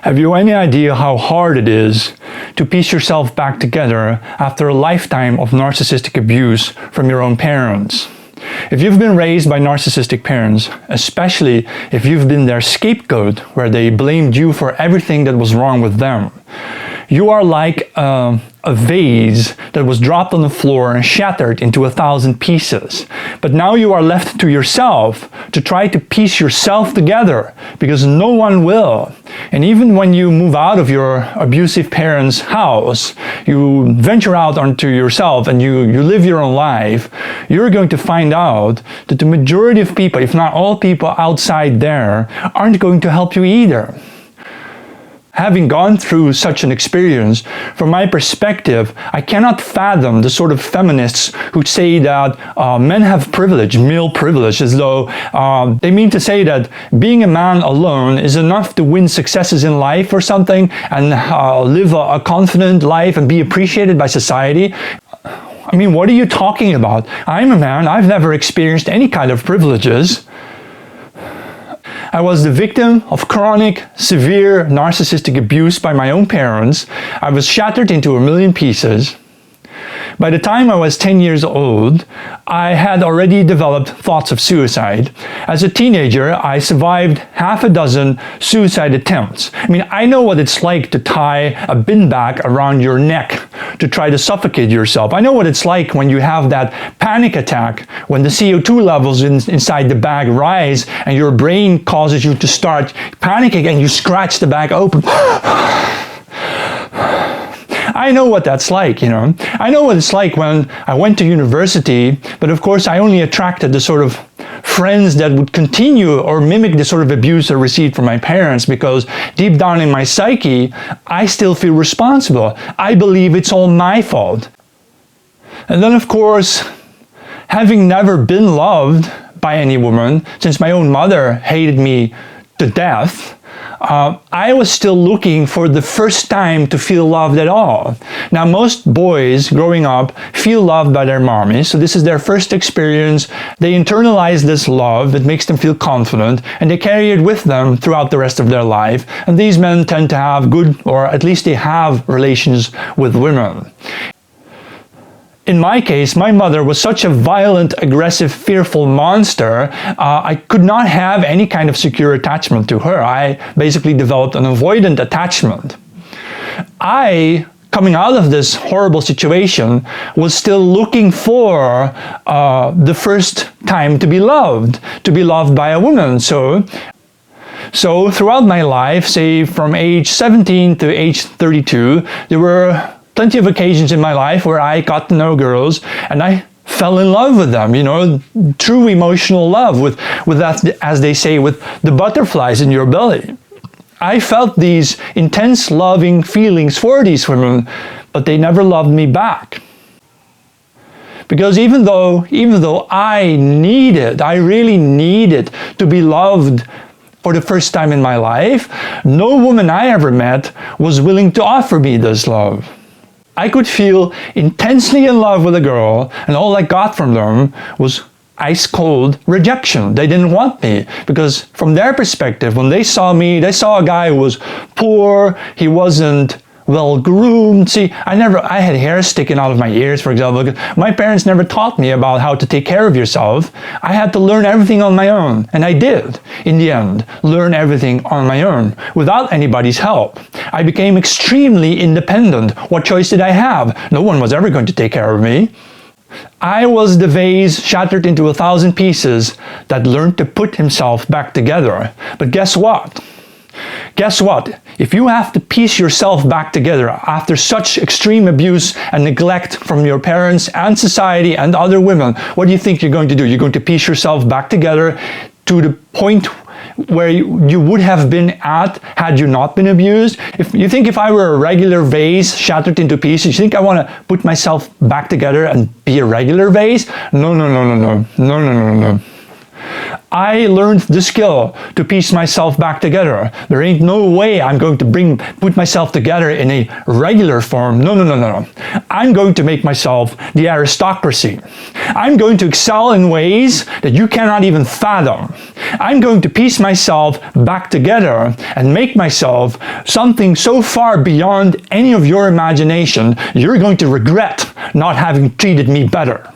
Have you any idea how hard it is to piece yourself back together after a lifetime of narcissistic abuse from your own parents? If you've been raised by narcissistic parents, especially if you've been their scapegoat where they blamed you for everything that was wrong with them, you are like a vase that was dropped on the floor and shattered into 1,000 pieces. But now you are left to yourself to try to piece yourself together because no one will. And even when you move out of your abusive parents' house, you venture out onto yourself and you live your own life, you're going to find out that the majority of people, if not all people outside there, aren't going to help you either. Having gone through such an experience, from my perspective, I cannot fathom the sort of feminists who say that men have privilege, male privilege, as though they mean to say that being a man alone is enough to win successes in life or something and live a confident life and be appreciated by society. I mean, what are you talking about? I'm a man, I've never experienced any kind of privileges. I was the victim of chronic, severe narcissistic abuse by my own parents. I was shattered into 1,000,000 pieces. By the time I was 10 years old, I had already developed thoughts of suicide. As a teenager, I survived half a dozen suicide attempts. I mean, I know what it's like to tie a bin bag around your neck to try to suffocate yourself. I know what it's like when you have that panic attack, when the CO2 levels inside the bag rise and your brain causes you to start panicking and you scratch the bag open. I know what that's like, you know. I know what it's like when I went to university, but of course I only attracted the sort of friends that would continue or mimic the sort of abuse I received from my parents, because deep down in my psyche, I still feel responsible. I believe it's all my fault. And then of course, having never been loved by any woman, since my own mother hated me to death, I was still looking for the first time to feel loved at all. Now, most boys growing up feel loved by their mommies, so this is their first experience. They internalize this love, it makes them feel confident, and they carry it with them throughout the rest of their life. And these men tend to have good, or at least they have relations with women. In my case, my mother was such a violent, aggressive, fearful monster, I could not have any kind of secure attachment to her. I basically developed an avoidant attachment. I, coming out of this horrible situation, was still looking for the first time to be loved by a woman. So throughout my life, say from age 17 to age 32, there were plenty of occasions in my life where I got to know girls and I fell in love with them, you know, true emotional love with that, as they say, with the butterflies in your belly. I felt these intense loving feelings for these women, but they never loved me back. Because even though I really needed to be loved for the first time in my life, no woman I ever met was willing to offer me this love. I could feel intensely in love with a girl, and all I got from them was ice-cold rejection. They didn't want me, because from their perspective, when they saw me, they saw a guy who was poor, he wasn't well-groomed. See, I had hair sticking out of my ears, for example. My parents never taught me about how to take care of yourself. I had to learn everything on my own, and I did, in the end, learn everything on my own, without anybody's help. I became extremely independent. What choice did I have? No one was ever going to take care of me. I was the vase shattered into 1,000 pieces that learned to put himself back together. But guess what? Guess what? If you have to piece yourself back together after such extreme abuse and neglect from your parents and society and other women, what do you think you're going to do? You're going to piece yourself back together to the point where you would have been at had you not been abused? If you think if I were a regular vase shattered into pieces, you think I want to put myself back together and be a regular vase? No. I learned the skill to piece myself back together. There ain't no way I'm going to put myself together in a regular form. No. I'm going to make myself the aristocracy. I'm going to excel in ways that you cannot even fathom. I'm going to piece myself back together and make myself something so far beyond any of your imagination, you're going to regret not having treated me better.